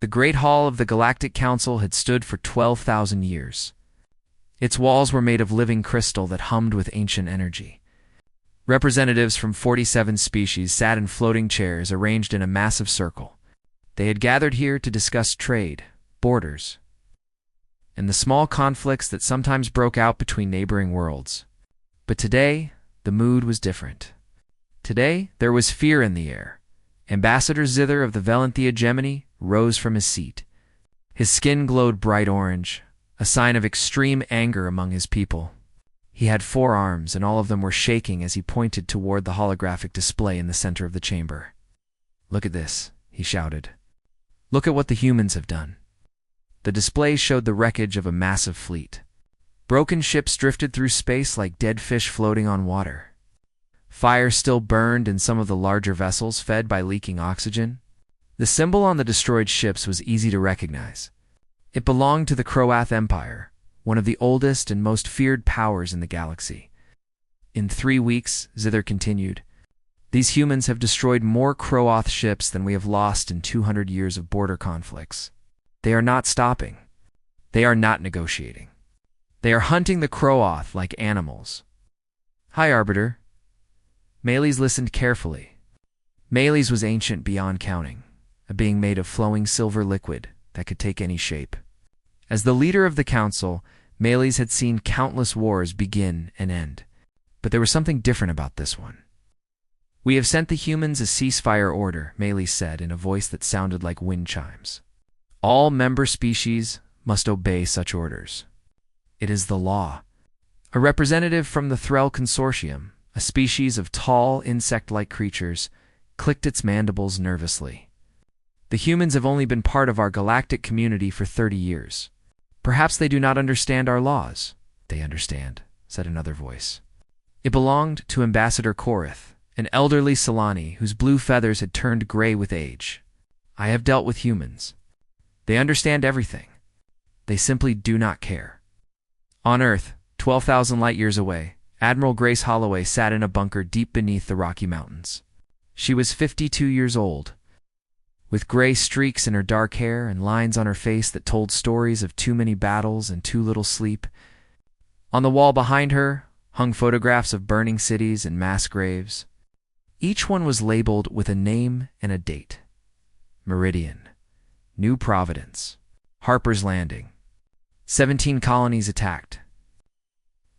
The Great Hall of the Galactic Council had stood for 12,000 years. Its walls were made of living crystal that hummed with ancient energy. Representatives from 47 species sat in floating chairs arranged in a massive circle. They had gathered here to discuss trade, borders, and the small conflicts that sometimes broke out between neighboring worlds. But today, the mood was different. Today, there was fear in the air. Ambassador Zither of the Valenthi Hegemony rose from his seat. His skin glowed bright orange, a sign of extreme anger among his people. He had 4 arms, and all of them were shaking as he pointed toward the holographic display in the center of the chamber. "Look at this," he shouted. "Look at what the humans have done." The display showed the wreckage of a massive fleet. Broken ships drifted through space like dead fish floating on water. Fire still burned in some of the larger vessels, fed by leaking oxygen. The symbol on the destroyed ships was easy to recognize. It belonged to the Croath Empire, one of the oldest and most feared powers in the galaxy. "In 3 weeks," Zither continued, "these humans have destroyed more Croath ships than we have lost in 200 years of border conflicts. They are not stopping. They are not negotiating. They are hunting the Croath like animals." "Hi, Arbiter." Meles listened carefully. Meles was ancient beyond counting, a being made of flowing silver liquid that could take any shape. As the leader of the council, Meles had seen countless wars begin and end. But there was something different about this one. "We have sent the humans a ceasefire order," Meles said in a voice that sounded like wind chimes. "All member species must obey such orders. It is the law." A representative from the Threll Consortium, a species of tall, insect-like creatures, clicked its mandibles nervously. "The humans have only been part of our galactic community for 30 years. Perhaps they do not understand our laws." "They understand," said another voice. It belonged to Ambassador Korith, an elderly Solani whose blue feathers had turned gray with age. "I have dealt with humans. They understand everything. They simply do not care." On Earth, 12,000 light-years away, Admiral Grace Holloway sat in a bunker deep beneath the Rocky Mountains. She was 52 years old, with gray streaks in her dark hair and lines on her face that told stories of too many battles and too little sleep. On the wall behind her hung photographs of burning cities and mass graves. Each one was labeled with a name and a date. Meridian, New Providence, Harper's Landing, 17 colonies attacked,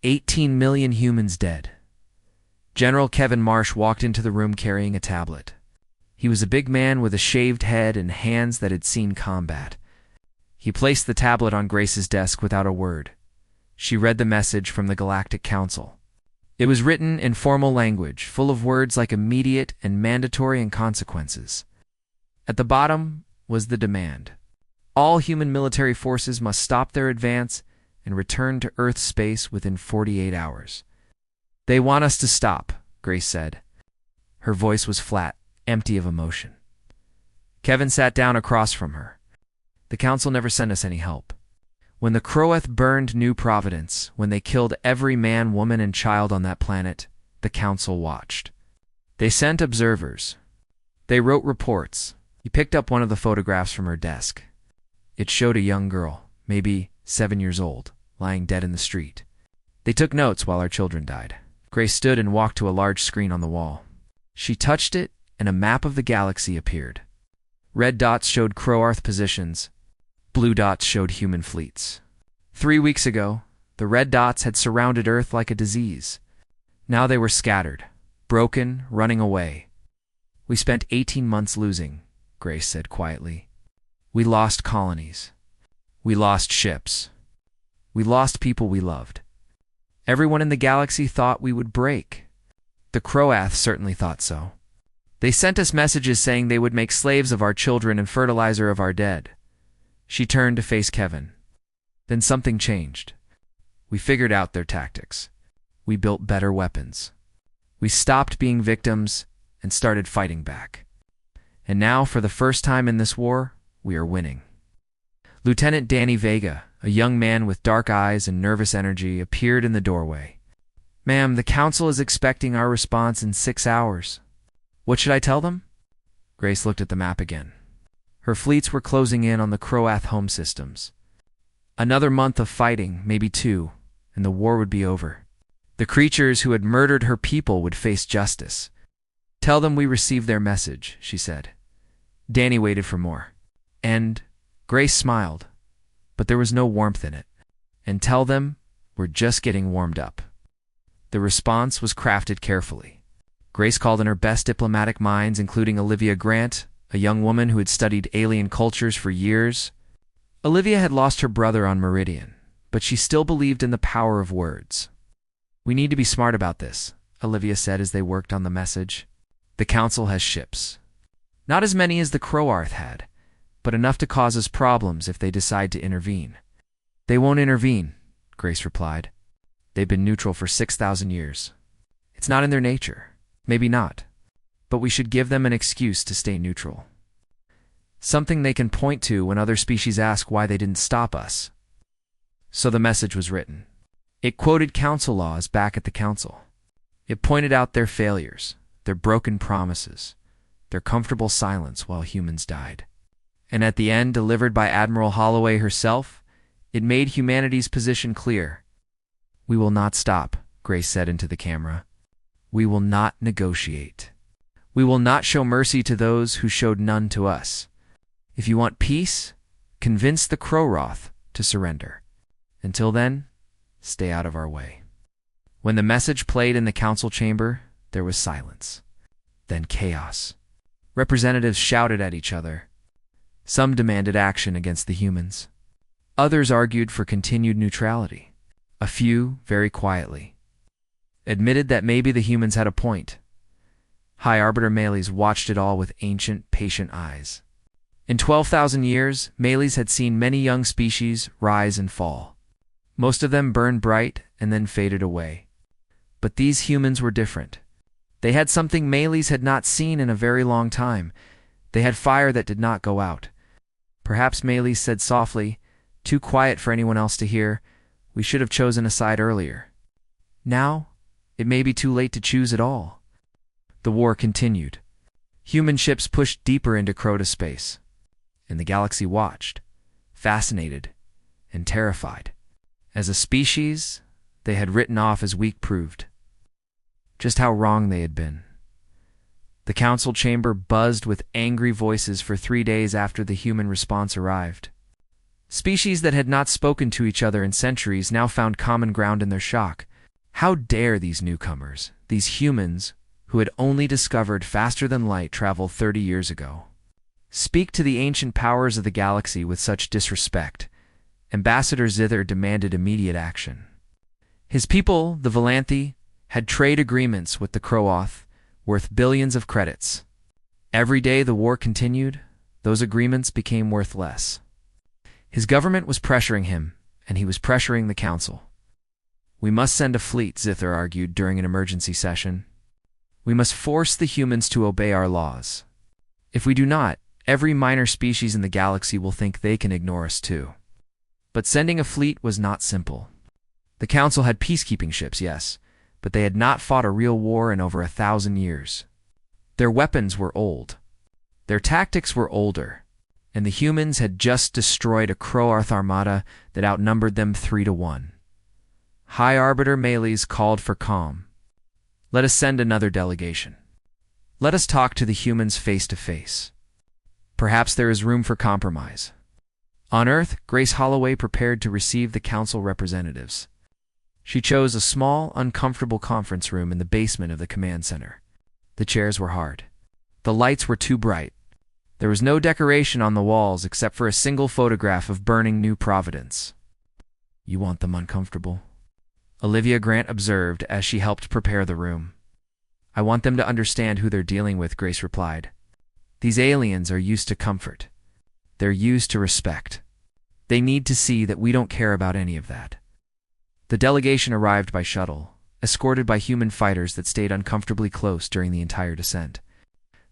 18 million humans dead. General Kevin Marsh walked into the room carrying a tablet. He was a big man with a shaved head and hands that had seen combat. He placed the tablet on Grace's desk without a word. She read the message from the Galactic Council. It was written in formal language, full of words like immediate and mandatory and consequences. At the bottom was the demand. All human military forces must stop their advance and return to Earth space within 48 hours. "They want us to stop," Grace said. Her voice was flat, empty of emotion. Kevin sat down across from her. "The Council never sent us any help. When the Croath burned New Providence, when they killed every man, woman, and child on that planet, the Council watched. They sent observers. They wrote reports." He picked up one of the photographs from her desk. It showed a young girl, maybe 7 years old, lying dead in the street. "They took notes while our children died." Grace stood and walked to a large screen on the wall. She touched it, and a map of the galaxy appeared. Red dots showed Croarth positions. Blue dots showed human fleets. 3 weeks ago, the red dots had surrounded Earth like a disease. Now they were scattered, broken, running away. "We spent 18 months losing," Grace said quietly. "We lost colonies. We lost ships. We lost people we loved. Everyone in the galaxy thought we would break. The Croath certainly thought so. They sent us messages saying they would make slaves of our children and fertilizer of our dead." She turned to face Kevin. "Then something changed. We figured out their tactics. We built better weapons. We stopped being victims and started fighting back. And now, for the first time in this war, we are winning." Lieutenant Danny Vega, a young man with dark eyes and nervous energy, appeared in the doorway. "Ma'am, the Council is expecting our response in 6 hours. What should I tell them?" Grace looked at the map again. Her fleets were closing in on the Croath home systems. Another month of fighting, maybe two, and the war would be over. The creatures who had murdered her people would face justice. "Tell them we received their message," she said. Danny waited for more. "And," Grace smiled, but there was no warmth in it. "And tell them we're just getting warmed up." The response was crafted carefully. Grace called in her best diplomatic minds, including Olivia Grant, a young woman who had studied alien cultures for years. Olivia had lost her brother on Meridian, but she still believed in the power of words. "We need to be smart about this," Olivia said as they worked on the message. "The Council has ships. Not as many as the Croarth had, but enough to cause us problems if they decide to intervene." "They won't intervene," Grace replied. "They've been neutral for 6,000 years. It's not in their nature. Maybe not. But we should give them an excuse to stay neutral. Something they can point to when other species ask why they didn't stop us." So the message was written. It quoted council laws back at the council. It pointed out their failures, their broken promises, their comfortable silence while humans died. And at the end, delivered by Admiral Holloway herself, it made humanity's position clear. "We will not stop," Grace said into the camera. "We will not negotiate. We will not show mercy to those who showed none to us. If you want peace, convince the Croath to surrender. Until then, stay out of our way." When the message played in the council chamber, there was silence. Then chaos. Representatives shouted at each other. Some demanded action against the humans. Others argued for continued neutrality. A few, very quietly, admitted that maybe the humans had a point. High Arbiter Meles watched it all with ancient, patient eyes. In 12,000 years, Meles had seen many young species rise and fall. Most of them burned bright and then faded away. But these humans were different. They had something Meles had not seen in a very long time. They had fire that did not go out. Perhaps Meles said softly, too quiet for anyone else to hear, "We should have chosen a side earlier. Now, it may be too late to choose at all." The war continued. Human ships pushed deeper into Crota space, and the galaxy watched, fascinated and terrified. As a species, they had written off as weak proved. Just how wrong they had been. The council chamber buzzed with angry voices for 3 days after the human response arrived. Species that had not spoken to each other in centuries now found common ground in their shock. How dare these newcomers, these humans who had only discovered faster than light travel 30 years ago, speak to the ancient powers of the galaxy with such disrespect? Ambassador Zither demanded immediate action. His people, the Valanthi, had trade agreements with the Croath worth billions of credits. Every day the war continued, those agreements became worth less. His government was pressuring him, and he was pressuring the council. "We must send a fleet," Zither argued during an emergency session. "We must force the humans to obey our laws. If we do not, every minor species in the galaxy will think they can ignore us too." But sending a fleet was not simple. The council had peacekeeping ships, yes, but they had not fought a real war in over 1,000 years. Their weapons were old. Their tactics were older, and the humans had just destroyed a Croarth armada that outnumbered them 3-1. High Arbiter Meles called for calm. "Let us send another delegation. Let us talk to the humans face to face. Perhaps there is room for compromise." On Earth, Grace Holloway prepared to receive the council representatives. She chose a small, uncomfortable conference room in the basement of the command center. The chairs were hard. The lights were too bright. There was no decoration on the walls except for a single photograph of burning New Providence. "You want them uncomfortable?" Olivia Grant observed as she helped prepare the room. "I want them to understand who they're dealing with," Grace replied. "These aliens are used to comfort. They're used to respect. They need to see that we don't care about any of that." The delegation arrived by shuttle, escorted by human fighters that stayed uncomfortably close during the entire descent.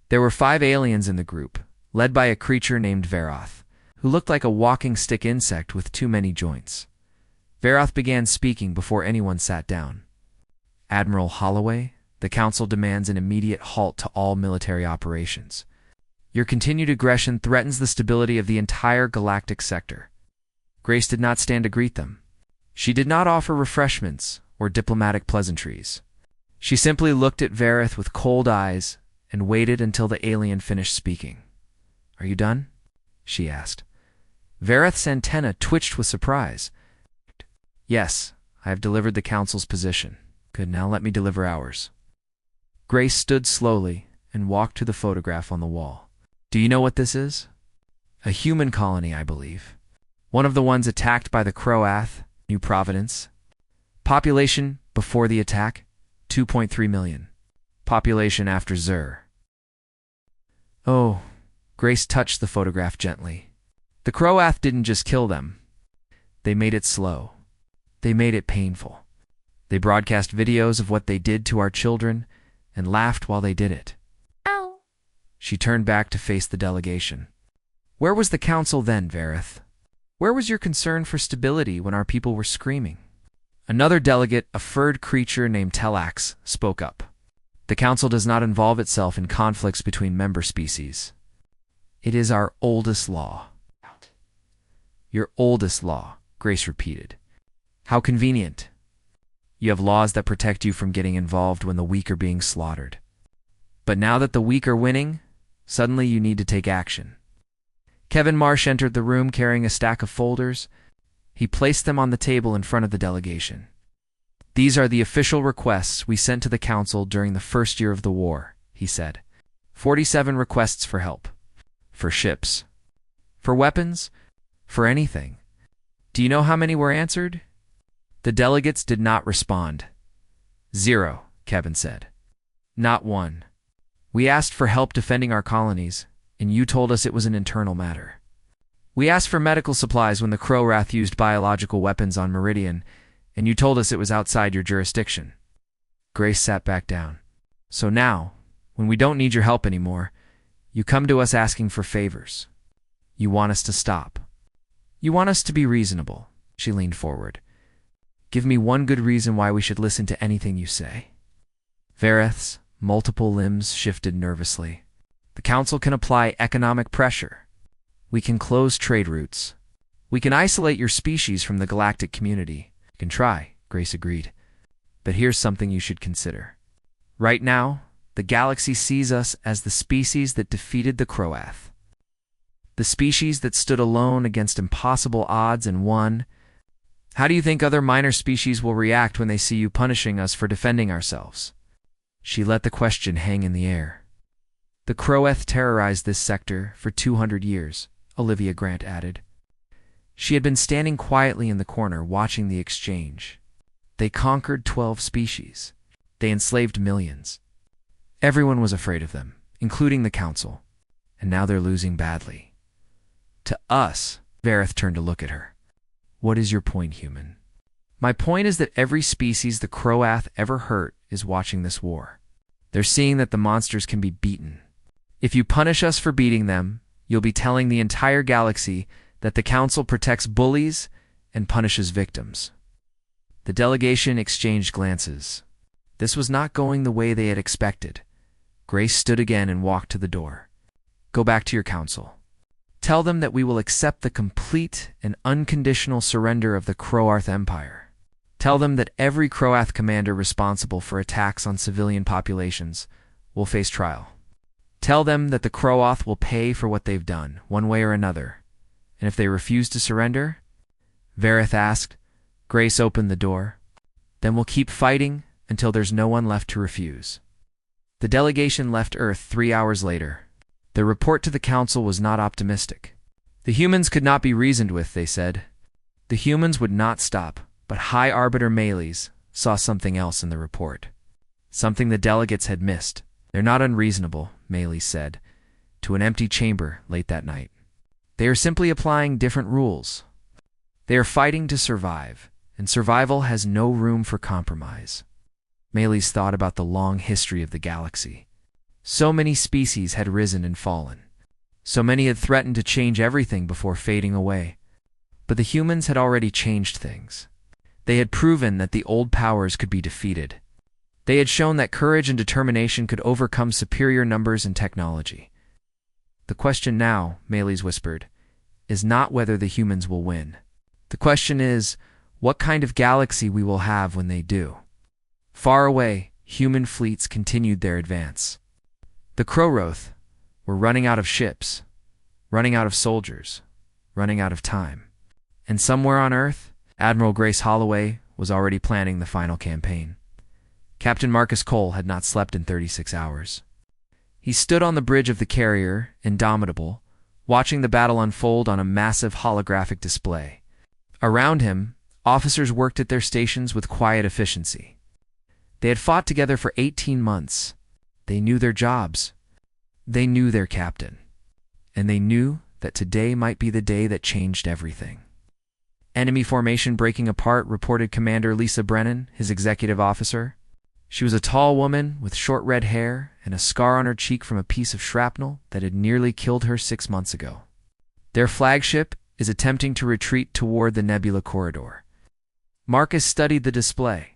There were 5 aliens in the group, led by a creature named Veroth, who looked like a walking stick insect with too many joints. Veroth began speaking before anyone sat down. "Admiral Holloway, the Council demands an immediate halt to all military operations. Your continued aggression threatens the stability of the entire galactic sector. Grace did not stand to greet them. She did not offer refreshments or diplomatic pleasantries. She simply looked at Vareth with cold eyes and waited until the alien finished speaking. "Are you done?" she asked. Vareth's antenna twitched with surprise. "Yes, I have delivered the Council's position. Good, now let me deliver ours." Grace stood slowly and walked to the photograph on the wall. "Do you know what this is?" "A human colony, I believe. One of the ones attacked by the Croath, New Providence. Population before the attack, 2.3 million. Population after Zur." "Oh," Grace touched the photograph gently. "The Croath didn't just kill them. They made it slow. They made it painful. They broadcast videos of what they did to our children and laughed while they did it." Ow. She turned back to face the delegation. "Where was the Council then, Vareth? Where was your concern for stability when our people were screaming?" Another delegate, a furred creature named Telax, spoke up. "The Council does not involve itself in conflicts between member species. It is our oldest law." "Your oldest law," Grace repeated. "How convenient. You have laws that protect you from getting involved when the weak are being slaughtered. But now that the weak are winning, suddenly you need to take action." Kevin Marsh entered the room carrying a stack of folders. He placed them on the table in front of the delegation. "These are the official requests we sent to the Council during the first year of the war," he said. 47 requests for help. For ships. For weapons. For anything. Do you know how many were answered? The delegates did not respond. 0, Kevin said. "Not one. We asked for help defending our colonies, and you told us it was an internal matter. We asked for medical supplies when the Crowath used biological weapons on Meridian, and you told us it was outside your jurisdiction." Grace sat back down. "So now, when we don't need your help anymore, you come to us asking for favors. You want us to stop. You want us to be reasonable." She leaned forward. "Give me one good reason why we should listen to anything you say." Vareth's multiple limbs shifted nervously. "The Council can apply economic pressure. We can close trade routes. We can isolate your species from the galactic community." "You can try," Grace agreed. "But here's something you should consider. Right now, the galaxy sees us as the species that defeated the Croath. The species that stood alone against impossible odds and won. How do you think other minor species will react when they see you punishing us for defending ourselves?" She let the question hang in the air. "The Croath terrorized this sector for 200 years, Olivia Grant added. She had been standing quietly in the corner watching the exchange. They conquered 12 species. They enslaved millions. Everyone was afraid of them, including the Council. And now they're losing badly. To us," Vareth turned to look at her. "What is your point, human?" "My point is that every species the Croath ever hurt is watching this war. They're seeing that the monsters can be beaten. If you punish us for beating them, you'll be telling the entire galaxy that the Council protects bullies and punishes victims." The delegation exchanged glances. This was not going the way they had expected. Grace stood again and walked to the door. "Go back to your Council. Tell them that we will accept the complete and unconditional surrender of the Croarth Empire. Tell them that every Croath commander responsible for attacks on civilian populations will face trial. Tell them that the Croath will pay for what they've done, one way or another. And if they refuse to surrender," Vareth asked. Grace opened the door. "Then we'll keep fighting until there's no one left to refuse." The delegation left Earth 3 hours later. Their report to the Council was not optimistic. The humans could not be reasoned with, they said. The humans would not stop, but High Arbiter Melees saw something else in the report. Something the delegates had missed. "They're not unreasonable," Melees said, to an empty chamber late that night. "They are simply applying different rules. They are fighting to survive, and survival has no room for compromise." Melees thought about the long history of the galaxy. So many species had risen and fallen. So many had threatened to change everything before fading away. But the humans had already changed things. They had proven that the old powers could be defeated. They had shown that courage and determination could overcome superior numbers and technology. The question now, Melees whispered, is not whether the humans will win. The question is, what kind of galaxy we will have when they do. Far away, human fleets continued their advance. The Crowroth were running out of ships, running out of soldiers, running out of time. And somewhere on Earth, Admiral Grace Holloway was already planning the final campaign. Captain Marcus Cole had not slept in 36 hours. He stood on the bridge of the carrier, indomitable, watching the battle unfold on a massive holographic display. Around him, officers worked at their stations with quiet efficiency. They had fought together for 18 months. They knew their jobs. They knew their captain. And they knew that today might be the day that changed everything. Enemy formation breaking apart, reported Commander Lisa Brennan, his executive officer. She was a tall woman with short red hair and a scar on her cheek from a piece of shrapnel that had nearly killed her 6 months ago. Their flagship is attempting to retreat toward the Nebula Corridor. Marcus studied the display.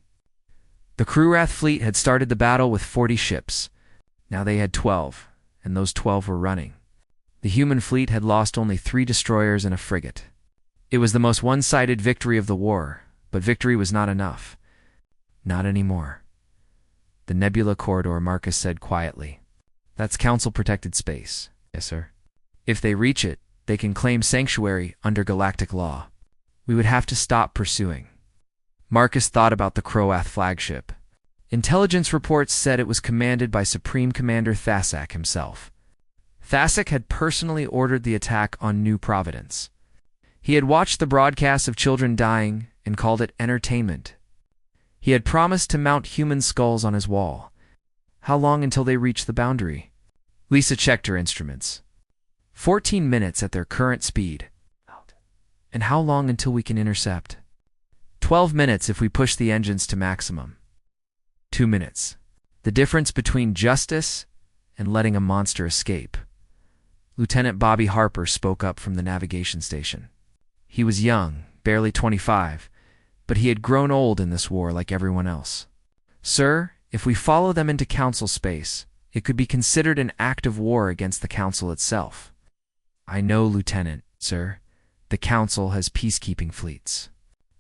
The Crewrath fleet had started the battle with 40 ships. Now they had 12, and those 12 were running. The human fleet had lost only 3 destroyers and a frigate. It was the most one-sided victory of the war, but victory was not enough. Not anymore. The Nebula Corridor, Marcus said quietly. That's Council-protected space. Yes, sir. If they reach it, they can claim sanctuary under galactic law. We would have to stop pursuing. Marcus thought about the Crowath flagship. Intelligence reports said it was commanded by Supreme Commander Thassac himself. Thassac had personally ordered the attack on New Providence. He had watched the broadcasts of children dying and called it entertainment. He had promised to mount human skulls on his wall. How long until they reached the boundary? Lisa checked her instruments. 14 minutes at their current speed. And how long until we can intercept? 12 minutes if we push the engines to maximum. 2 minutes. The difference between justice and letting a monster escape. Lieutenant Bobby Harper spoke up from the navigation station. He was young, barely 25, but he had grown old in this war like everyone else. Sir, if we follow them into Council space, it could be considered an act of war against the Council itself. I know, Lieutenant, sir. The Council has peacekeeping fleets.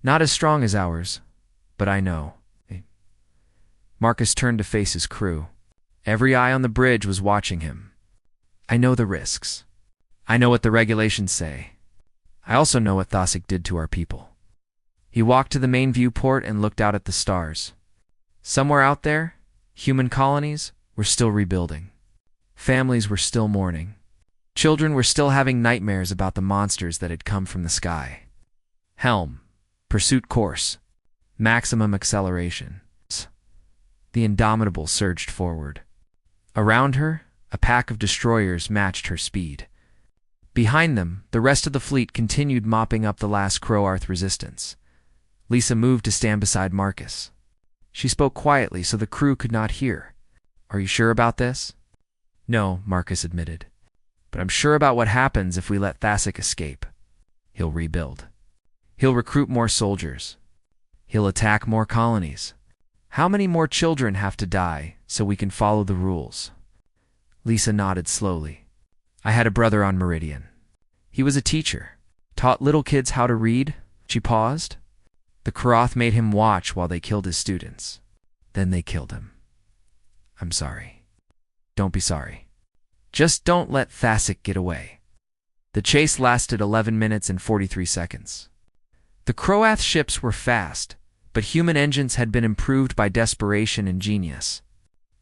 Not as strong as ours, but I know. Marcus turned to face his crew. Every eye on the bridge was watching him. I know the risks. I know what the regulations say. I also know what Thassac did to our people. He walked to the main viewport and looked out at the stars. Somewhere out there, human colonies were still rebuilding. Families were still mourning. Children were still having nightmares about the monsters that had come from the sky. Helm, pursuit course, maximum acceleration. The Indomitable surged forward. Around her, a pack of destroyers matched her speed. Behind them, the rest of the fleet continued mopping up the last Crowarth resistance. Lisa moved to stand beside Marcus. She spoke quietly so the crew could not hear. Are you sure about this? No, Marcus admitted. But I'm sure about what happens if we let Thassac escape. He'll rebuild. He'll recruit more soldiers. He'll attack more colonies. How many more children have to die so we can follow the rules? Lisa nodded slowly. I had a brother on Meridian. He was a teacher. Taught little kids how to read. She paused. The Crowath made him watch while they killed his students. Then they killed him. I'm sorry. Don't be sorry. Just don't let Thassac get away. The chase lasted 11 minutes and 43 seconds. The Crowath ships were fast, but human engines had been improved by desperation and genius.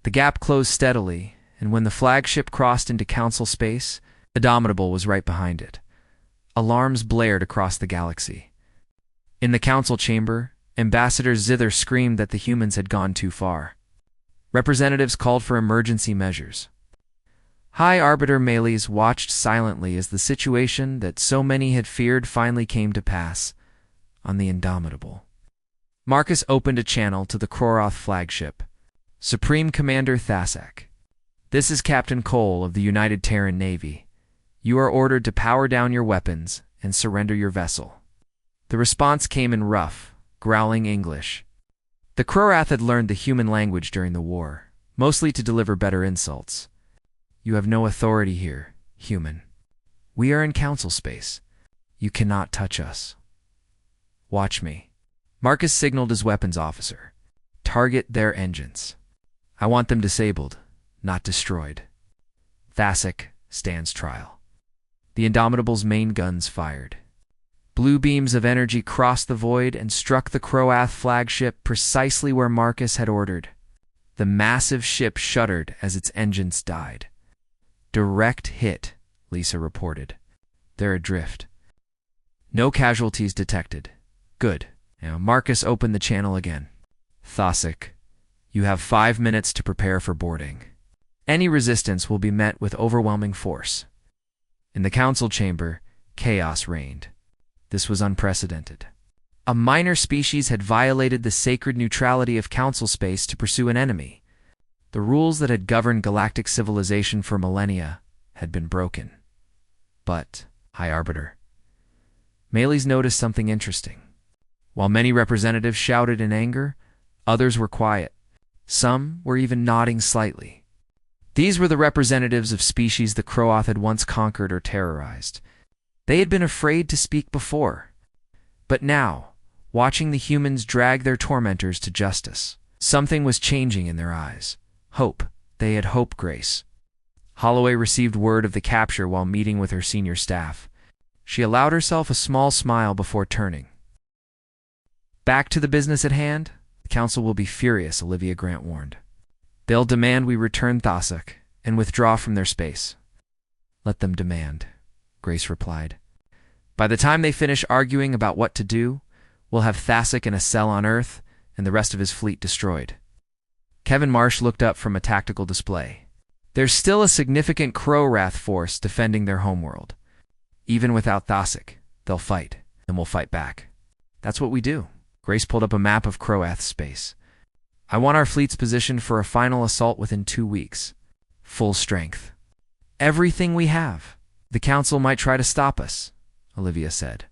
The gap closed steadily, and when the flagship crossed into Council space, Indomitable was right behind it. Alarms blared across the galaxy. In the Council chamber, Ambassador Zither screamed that the humans had gone too far. Representatives called for emergency measures. High Arbiter Melees watched silently as the situation that so many had feared finally came to pass on the Indomitable. Marcus opened a channel to the Crowroth flagship. Supreme Commander Thassac. This is Captain Cole of the United Terran Navy. You are ordered to power down your weapons and surrender your vessel. The response came in rough, growling English. The Crowath had learned the human language during the war, mostly to deliver better insults. You have no authority here. Human. We are in council space. You cannot touch us. Watch me. Marcus signaled his weapons officer. Target their engines. I want them disabled, not destroyed. Thasic stands trial. The Indomitable's main guns fired. Blue beams of energy crossed the void and struck the Croath flagship precisely where Marcus had ordered. The massive ship shuddered as its engines died. Direct hit, Lisa reported. They're adrift. No casualties detected. Good. Now Marcus opened the channel again. Thasic, you have 5 minutes to prepare for boarding. Any resistance will be met with overwhelming force. In the council chamber, chaos reigned. This was unprecedented. A minor species had violated the sacred neutrality of council space to pursue an enemy. The rules that had governed galactic civilization for millennia had been broken. But, High Arbiter, Melees noticed something interesting. While many representatives shouted in anger, others were quiet. Some were even nodding slightly. These were the representatives of species the Croath had once conquered or terrorized. They had been afraid to speak before. But now, watching the humans drag their tormentors to justice, something was changing in their eyes. Hope. They had hope, Grace. Holloway received word of the capture while meeting with her senior staff. She allowed herself a small smile before turning. Back to the business at hand? The council will be furious, Olivia Grant warned. They'll demand we return Thasic and withdraw from their space. Let them demand, Grace replied. By the time they finish arguing about what to do, we'll have Thasic in a cell on Earth and the rest of his fleet destroyed. Kevin Marsh looked up from a tactical display. There's still a significant Crowath force defending their homeworld. Even without Thasic, they'll fight, and we'll fight back. That's what we do. Grace pulled up a map of Croath space. I want our fleet's positioned for a final assault within 2 weeks. Full strength. Everything we have. The council might try to stop us, Olivia said.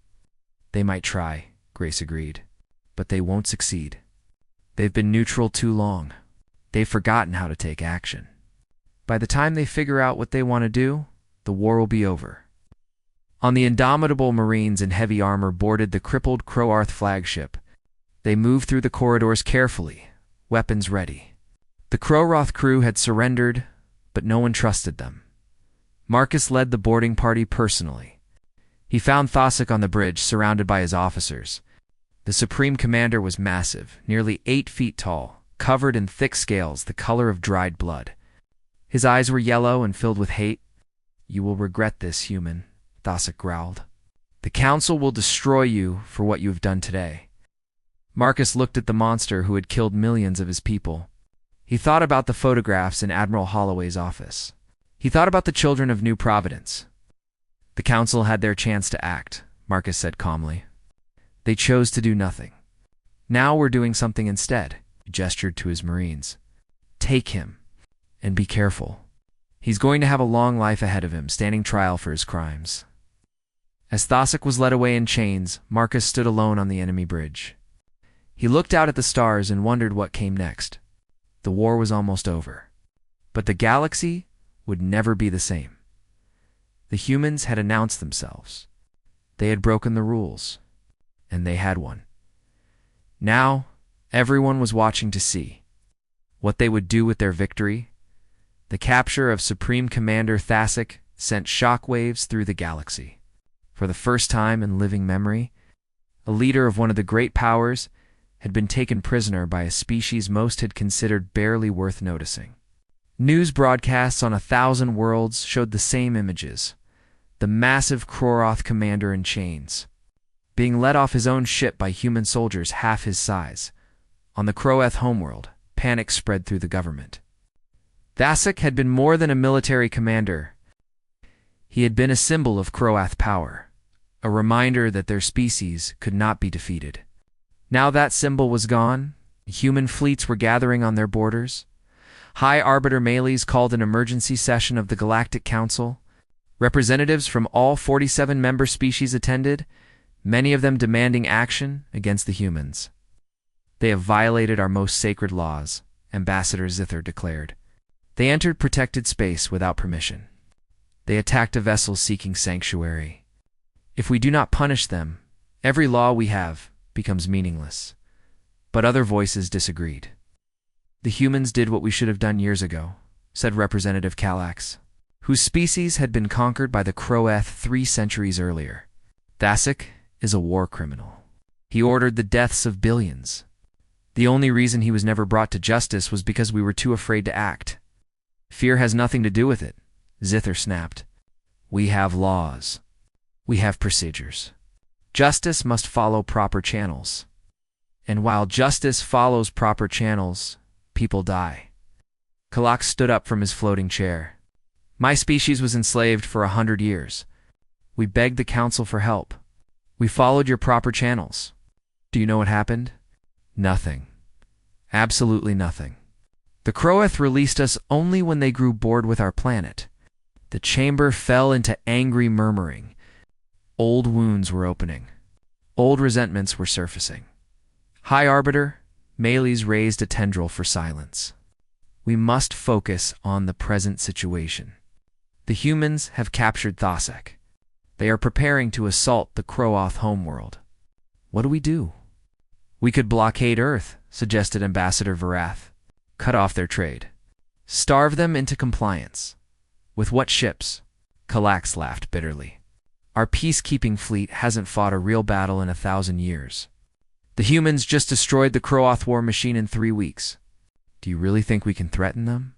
They might try, Grace agreed. But they won't succeed. They've been neutral too long. They've forgotten how to take action. By the time they figure out what they want to do, the war will be over. On the Indomitable, Marines in heavy armor boarded the crippled Croarth flagship. They moved through the corridors carefully, weapons ready. The Croath crew had surrendered, but no one trusted them. Marcus led the boarding party personally. He found Thasic on the bridge, surrounded by his officers. The Supreme Commander was massive, nearly 8 feet tall, covered in thick scales the color of dried blood. His eyes were yellow and filled with hate. You will regret this, human, Thasic growled. The council will destroy you for what you have done today. Marcus looked at the monster who had killed millions of his people. He thought about the photographs in Admiral Holloway's office. He thought about the children of New Providence. The council had their chance to act, Marcus said calmly. They chose to do nothing. Now we're doing something instead, he gestured to his Marines. Take him, and be careful. He's going to have a long life ahead of him, standing trial for his crimes. As Thasic was led away in chains, Marcus stood alone on the enemy bridge. He looked out at the stars and wondered what came next. The war was almost over. But the galaxy would never be the same. The humans had announced themselves. They had broken the rules, and they had won. Now, everyone was watching to see what they would do with their victory. The capture of Supreme Commander Thasic sent shockwaves through the galaxy. For the first time in living memory, a leader of one of the great powers had been taken prisoner by a species most had considered barely worth noticing. News broadcasts on 1,000 worlds showed the same images. The massive Croath commander in chains, being led off his own ship by human soldiers half his size. On the Croath homeworld, panic spread through the government. Thasic had been more than a military commander. He had been a symbol of Croath power, a reminder that their species could not be defeated. Now that symbol was gone, human fleets were gathering on their borders. High Arbiter Melees called an emergency session of the Galactic Council. Representatives from all 47 member species attended, many of them demanding action against the humans. They have violated our most sacred laws, Ambassador Zither declared. They entered protected space without permission. They attacked a vessel seeking sanctuary. If we do not punish them, every law we have becomes meaningless. But other voices disagreed. The humans did what we should have done years ago, said Representative Kallax, whose species had been conquered by the Croath 3 centuries earlier. Thasek is a war criminal. He ordered the deaths of billions. The only reason he was never brought to justice was because we were too afraid to act. Fear has nothing to do with it, Zither snapped. We have laws. We have procedures. Justice must follow proper channels. And while justice follows proper channels, people die. Kallax stood up from his floating chair. My species was enslaved for 100 years. We begged the council for help. We followed your proper channels. Do you know what happened? Nothing. Absolutely nothing. The Croath released us only when they grew bored with our planet. The chamber fell into angry murmuring. Old wounds were opening. Old resentments were surfacing. High Arbiter, Meles raised a tendril for silence. We must focus on the present situation. The humans have captured Thasek. They are preparing to assault the Croath homeworld. What do we do? We could blockade Earth, suggested Ambassador Varath. Cut off their trade. Starve them into compliance. With what ships? Kallax laughed bitterly. Our peacekeeping fleet hasn't fought a real battle in 1,000 years. The humans just destroyed the Croath war machine in 3 weeks. Do you really think we can threaten them?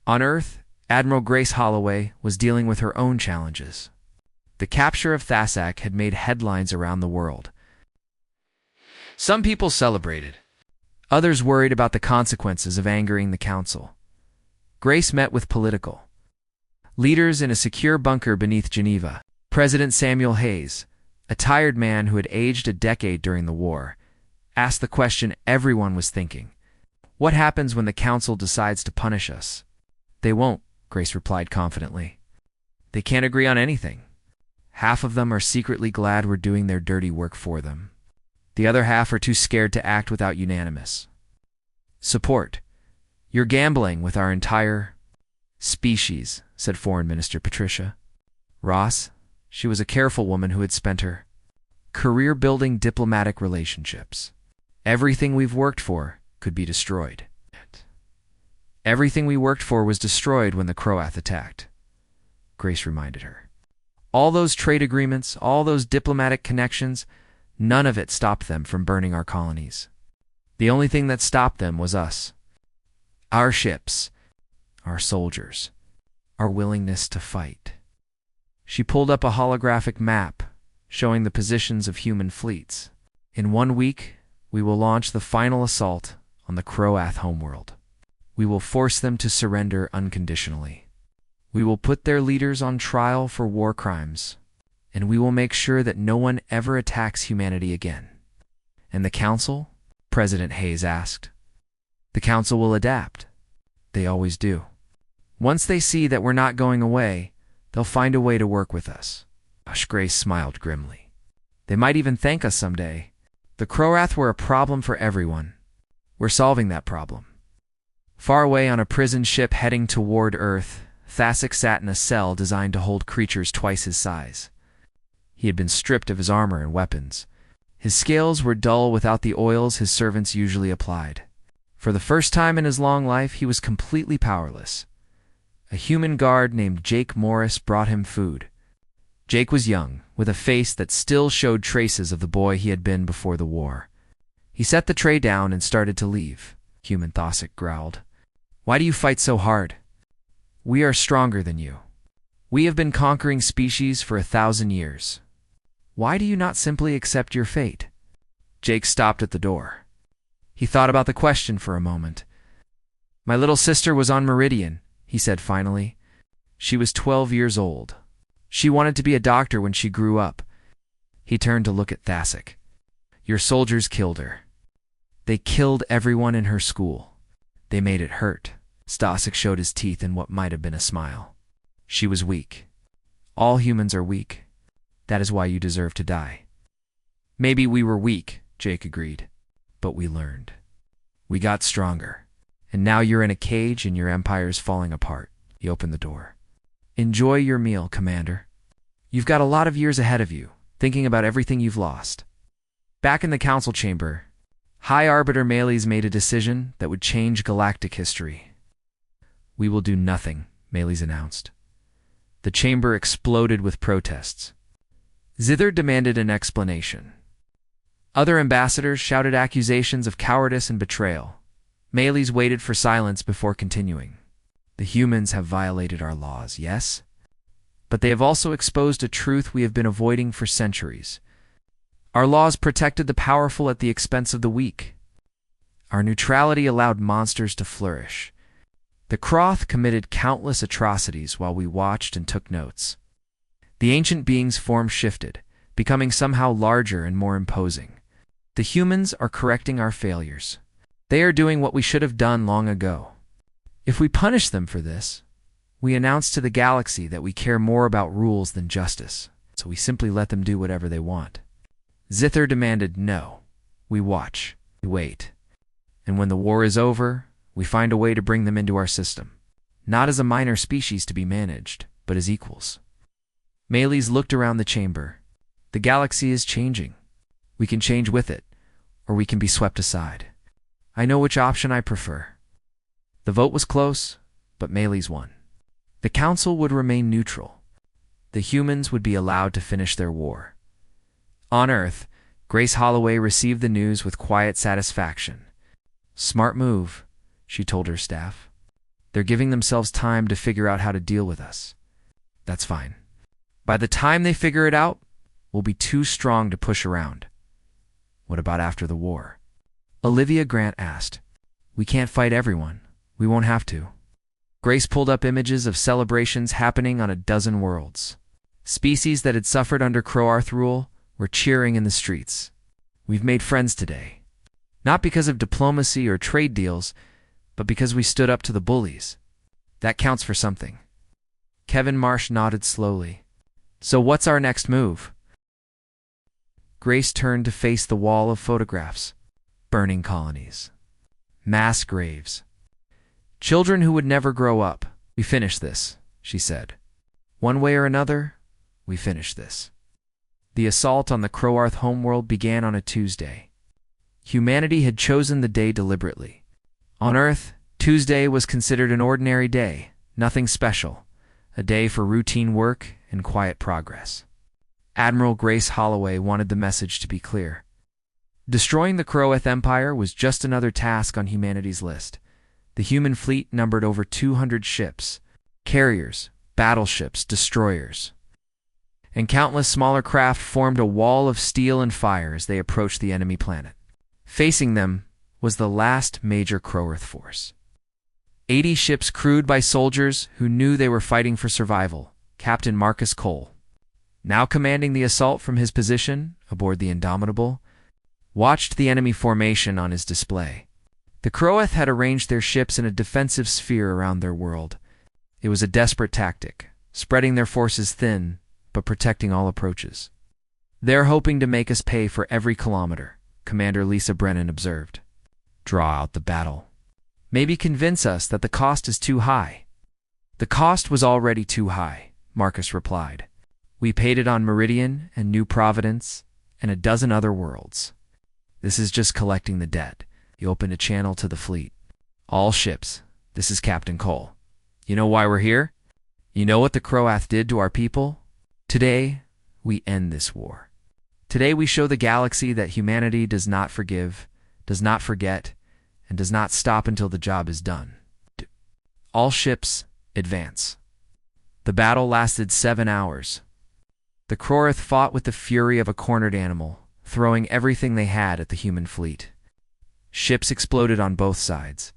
On Earth, Admiral Grace Holloway was dealing with her own challenges. The capture of Thasek had made headlines around the world. Some people celebrated. Others worried about the consequences of angering the council. Grace met with political leaders in a secure bunker beneath Geneva. President Samuel Hayes, a tired man who had aged a decade during the war, asked the question everyone was thinking. What happens when the council decides to punish us? They won't, Grace replied confidently. They can't agree on anything. Half of them are secretly glad we're doing their dirty work for them. The other half are too scared to act without unanimous support. You're gambling with our entire species, said Foreign Minister Patricia Ross. She was a careful woman who had spent her career building diplomatic relationships. Everything we've worked for could be destroyed. Everything we worked for was destroyed when the Croath attacked, Grace reminded her. All those trade agreements, all those diplomatic connections, none of it stopped them from burning our colonies. The only thing that stopped them was us. Our ships, our soldiers, our willingness to fight. She pulled up a holographic map showing the positions of human fleets. In 1 week, we will launch the final assault on the Croath homeworld. We will force them to surrender unconditionally. We will put their leaders on trial for war crimes, and we will make sure that no one ever attacks humanity again. And the council? President Hayes asked. The council will adapt. They always do. Once they see that we're not going away, they'll find a way to work with us. Grace smiled grimly. They might even thank us someday. The Croath were a problem for everyone. We're solving that problem. Far away on a prison ship heading toward Earth, Thasek sat in a cell designed to hold creatures twice his size. He had been stripped of his armor and weapons. His scales were dull without the oils his servants usually applied. For the first time in his long life, he was completely powerless. A human guard named Jake Morris brought him food. Jake was young, with a face that still showed traces of the boy he had been before the war. He set the tray down and started to leave. Human Thasek growled. Why do you fight so hard? We are stronger than you. We have been conquering species for 1,000 years. Why do you not simply accept your fate? Jake stopped at the door. He thought about the question for a moment. My little sister was on Meridian, he said finally. She was 12 years old. She wanted to be a doctor when she grew up. He turned to look at Thasek. Your soldiers killed her. They killed everyone in her school. They made it hurt. Thasek showed his teeth in what might have been a smile. She was weak. All humans are weak. That is why you deserve to die. Maybe we were weak, Jake agreed. But we learned. We got stronger. And now you're in a cage and your empire's falling apart. He opened the door. Enjoy your meal, Commander. You've got a lot of years ahead of you, thinking about everything you've lost. Back in the council chamber, High Arbiter Meles made a decision that would change galactic history. "We will do nothing," Meles announced. The chamber exploded with protests. Zither demanded an explanation. Other ambassadors shouted accusations of cowardice and betrayal. Meles waited for silence before continuing. "The humans have violated our laws, yes? But they have also exposed a truth we have been avoiding for centuries. Our laws protected the powerful at the expense of the weak. Our neutrality allowed monsters to flourish. The Kroth committed countless atrocities while we watched and took notes. The ancient beings' form shifted, becoming somehow larger and more imposing. The humans are correcting our failures. They are doing what we should have done long ago. If we punish them for this, we announce to the galaxy that we care more about rules than justice, so we simply let them do whatever they want." Zither demanded, "No. We watch. We wait. And when the war is over, we find a way to bring them into our system. Not as a minor species to be managed, but as equals." Meles looked around the chamber. "The galaxy is changing. We can change with it, or we can be swept aside. I know which option I prefer." The vote was close, but Meles won. The council would remain neutral. The humans would be allowed to finish their war. On Earth, Grace Holloway received the news with quiet satisfaction. "Smart move," she told her staff. "They're giving themselves time to figure out how to deal with us. That's fine. By the time they figure it out, we'll be too strong to push around." "What about after the war?" Olivia Grant asked. "We can't fight everyone. We won't have to." Grace pulled up images of celebrations happening on a dozen worlds. Species that had suffered under Croarth rule were cheering in the streets. "We've made friends today. Not because of diplomacy or trade deals, but because we stood up to the bullies. That counts for something." Kevin Marsh nodded slowly. "So what's our next move?" Grace turned to face the wall of photographs. Burning colonies. Mass graves. Children who would never grow up. "We finish this," she said. "One way or another, we finish this." The assault on the Croarth homeworld began on a Tuesday. Humanity had chosen the day deliberately. On Earth, Tuesday was considered an ordinary day, nothing special, a day for routine work and quiet progress. Admiral Grace Holloway wanted the message to be clear. Destroying the Croarth Empire was just another task on humanity's list. The human fleet numbered over 200 ships, carriers, battleships, destroyers, and countless smaller craft formed a wall of steel and fire as they approached the enemy planet. Facing them was the last major Croarth force. 80 ships crewed by soldiers who knew they were fighting for survival. Captain Marcus Cole, now commanding the assault from his position aboard the Indomitable, watched the enemy formation on his display. The Croarth had arranged their ships in a defensive sphere around their world. It was a desperate tactic, spreading their forces thin, but protecting all approaches. "They're hoping to make us pay for every kilometer," Commander Lisa Brennan observed. "Draw out the battle. Maybe convince us that the cost is too high." "The cost was already too high," Marcus replied. "We paid it on Meridian and New Providence and a dozen other worlds. This is just collecting the debt." He opened a channel to the fleet. "All ships, this is Captain Cole. You know why we're here? You know what the Croarth did to our people? Today, we end this war. Today we show the galaxy that humanity does not forgive, does not forget, and does not stop until the job is done. All ships, advance." The battle lasted 7 hours. The Croarth fought with the fury of a cornered animal, throwing everything they had at the human fleet. Ships exploded on both sides.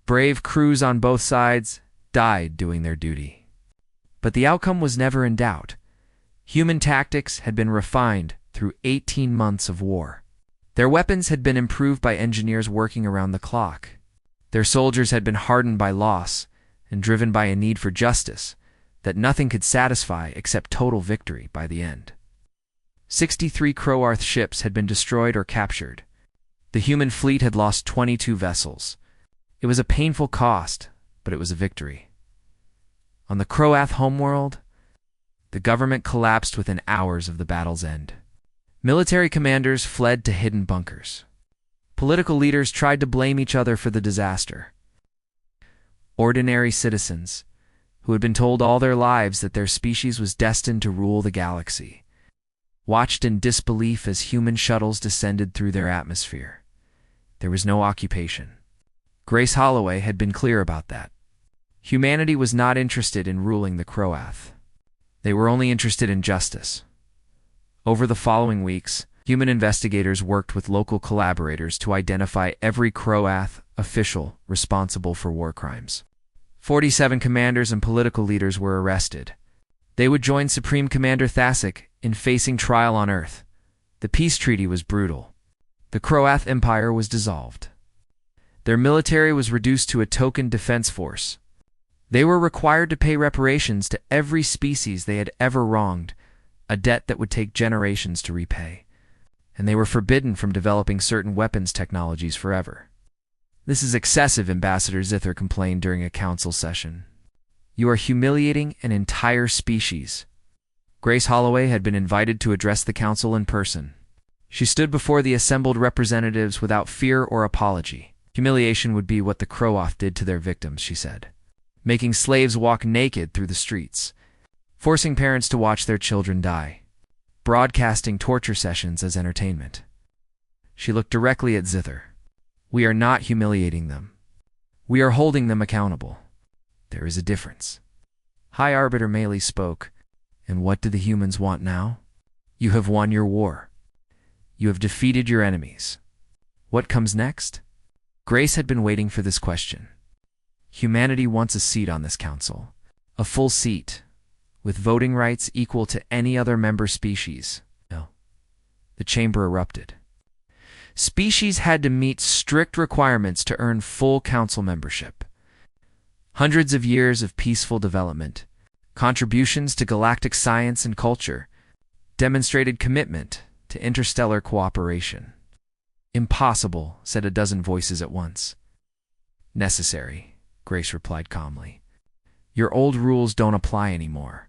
Brave crews on both sides died doing their duty. But the outcome was never in doubt. Human tactics had been refined through 18 months of war. Their weapons had been improved by engineers working around the clock. Their soldiers had been hardened by loss and driven by a need for justice that nothing could satisfy except total victory by the end. 63 Croarth ships had been destroyed or captured. The human fleet had lost 22 vessels. It was a painful cost, but it was a victory. On the Croath homeworld, the government collapsed within hours of the battle's end. Military commanders fled to hidden bunkers. Political leaders tried to blame each other for the disaster. Ordinary citizens, who had been told all their lives that their species was destined to rule the galaxy, watched in disbelief as human shuttles descended through their atmosphere. There was no occupation. Grace Holloway had been clear about that. Humanity was not interested in ruling the Croath. They were only interested in justice. Over the following weeks, human investigators worked with local collaborators to identify every Croath official responsible for war crimes. 47 commanders and political leaders were arrested. They would join Supreme Commander Thasic in facing trial on Earth. The peace treaty was brutal. The Croath Empire was dissolved. Their military was reduced to a token defense force. They were required to pay reparations to every species they had ever wronged, a debt that would take generations to repay. And they were forbidden from developing certain weapons technologies forever. "This is excessive," Ambassador Zither complained during a council session. "You are humiliating an entire species." Grace Holloway had been invited to address the council in person. She stood before the assembled representatives without fear or apology. Humiliation would be what the Croath did to their victims, she said. Making slaves walk naked through the streets, forcing parents to watch their children die, broadcasting torture sessions as entertainment. She looked directly at Zither. "We are not humiliating them. We are holding them accountable. There is a difference." High Arbiter Maley spoke. "And what do the humans want now? You have won your war. You have defeated your enemies. What comes next?" Grace had been waiting for this question. Humanity wants a seat on this council, a full seat, with voting rights equal to any other member species. No. The chamber erupted. Species had to meet strict requirements to earn full council membership. Hundreds of years of peaceful development, contributions to galactic science and culture, demonstrated commitment to interstellar cooperation. "Impossible," said a dozen voices at once. "Necessary," Grace replied calmly. "Your old rules don't apply anymore.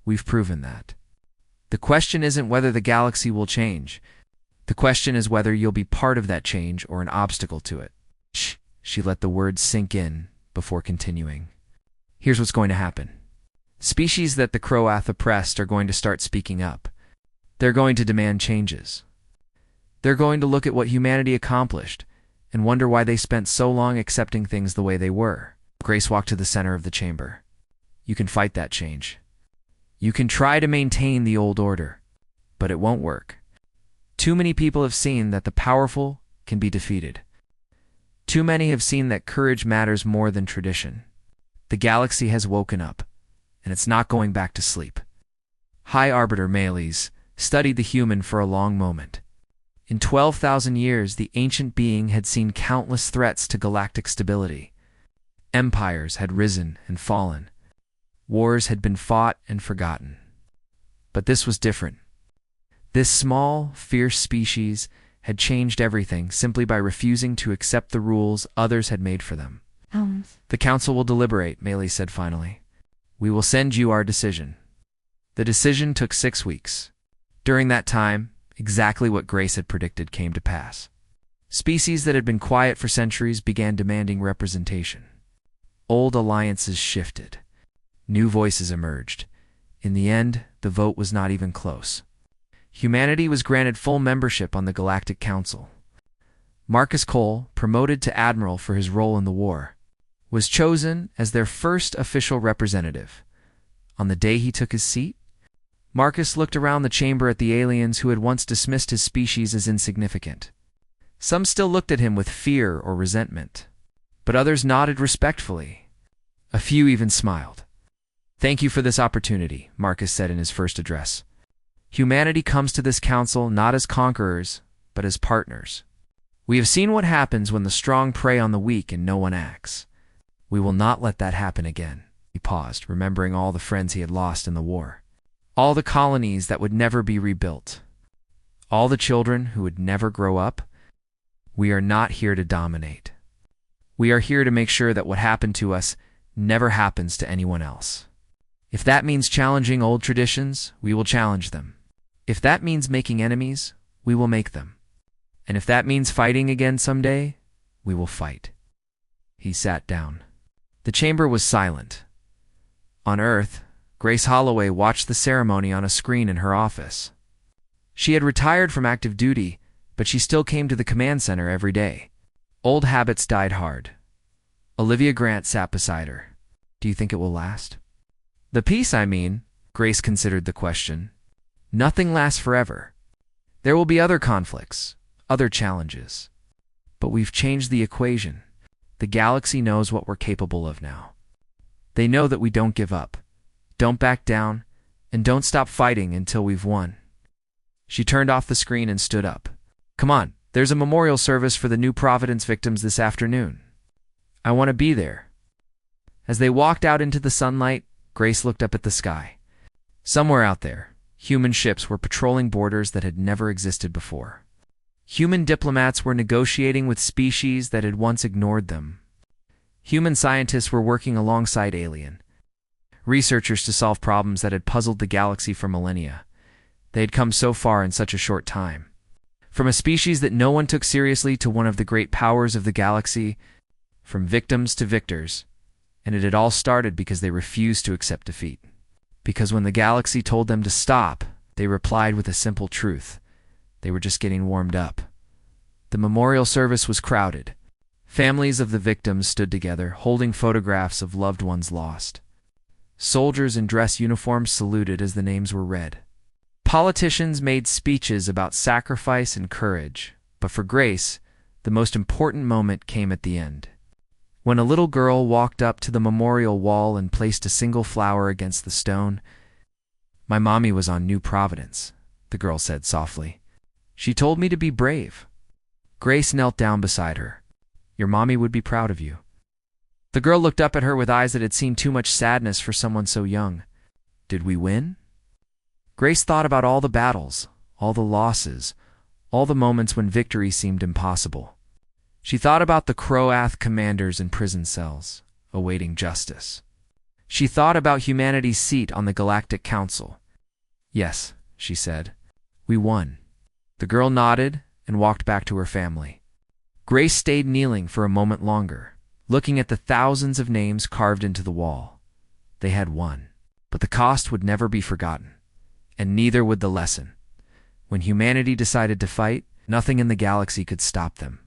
We've proven that. The question isn't whether the galaxy will change. The question is whether you'll be part of that change or an obstacle to it." Shh, she let the words sink in before continuing. "Here's what's going to happen. Species that the Croath oppressed are going to start speaking up. They're going to demand changes. They're going to look at what humanity accomplished and wonder why they spent so long accepting things the way they were." Grace walked to the center of the chamber. "You can fight that change. You can try to maintain the old order, but it won't work. Too many people have seen that the powerful can be defeated. Too many have seen that courage matters more than tradition. The galaxy has woken up, and it's not going back to sleep." High Arbiter Males studied the human for a long moment. In 12,000 years, the ancient being had seen countless threats to galactic stability. Empires had risen and fallen. Wars had been fought and forgotten. But this was different. This small, fierce species had changed everything simply by refusing to accept the rules others had made for them. "The council will deliberate," Maley said finally. "We will send you our decision." The decision took 6 weeks. During that time, exactly what Grace had predicted came to pass. Species that had been quiet for centuries began demanding representation. Old alliances shifted. New voices emerged. In the end, the vote was not even close. Humanity was granted full membership on the Galactic Council. Marcus Cole, promoted to admiral for his role in the war, was chosen as their first official representative. On the day he took his seat, Marcus looked around the chamber at the aliens who had once dismissed his species as insignificant. Some still looked at him with fear or resentment, but others nodded respectfully. A few even smiled. "Thank you for this opportunity," Marcus said in his first address. "Humanity comes to this council not as conquerors, but as partners. We have seen what happens when the strong prey on the weak and no one acts. We will not let that happen again." He paused, remembering all the friends he had lost in the war. All the colonies that would never be rebuilt. All the children who would never grow up. "We are not here to dominate. We are here to make sure that what happened to us never happens to anyone else." If that means challenging old traditions, we will challenge them. If that means making enemies, we will make them. And if that means fighting again someday, we will fight. He sat down. The chamber was silent. On Earth, Grace Holloway watched the ceremony on a screen in her office. She had retired from active duty, but she still came to the command center every day. Old habits died hard. Olivia Grant sat beside her. Do you think it will last? The peace, I mean. Grace considered the question. Nothing lasts forever. There will be other conflicts, other challenges. But we've changed the equation. The galaxy knows what we're capable of now. They know that we don't give up, don't back down, and don't stop fighting until we've won. She turned off the screen and stood up. Come on, there's a memorial service for the New Providence victims this afternoon. I want to be there. As they walked out into the sunlight, Grace looked up at the sky. Somewhere out there, human ships were patrolling borders that had never existed before. Human diplomats were negotiating with species that had once ignored them. Human scientists were working alongside alien researchers to solve problems that had puzzled the galaxy for millennia. They had come so far in such a short time. From a species that no one took seriously to one of the great powers of the galaxy, from victims to victors, and it had all started because they refused to accept defeat. Because when the galaxy told them to stop, they replied with a simple truth. They were just getting warmed up. The memorial service was crowded. Families of the victims stood together, holding photographs of loved ones lost. Soldiers in dress uniforms saluted as the names were read. Politicians made speeches about sacrifice and courage, but for Grace, the most important moment came at the end. When a little girl walked up to the memorial wall and placed a single flower against the stone. My mommy was on New Providence, the girl said softly. She told me to be brave. Grace knelt down beside her. Your mommy would be proud of you. The girl looked up at her with eyes that had seen too much sadness for someone so young. Did we win? Grace thought about all the battles, all the losses, all the moments when victory seemed impossible. She thought about the Croath commanders in prison cells, awaiting justice. She thought about humanity's seat on the Galactic Council. Yes, she said, we won. The girl nodded and walked back to her family. Grace stayed kneeling for a moment longer, looking at the thousands of names carved into the wall. They had won, but the cost would never be forgotten, and neither would the lesson. When humanity decided to fight, nothing in the galaxy could stop them.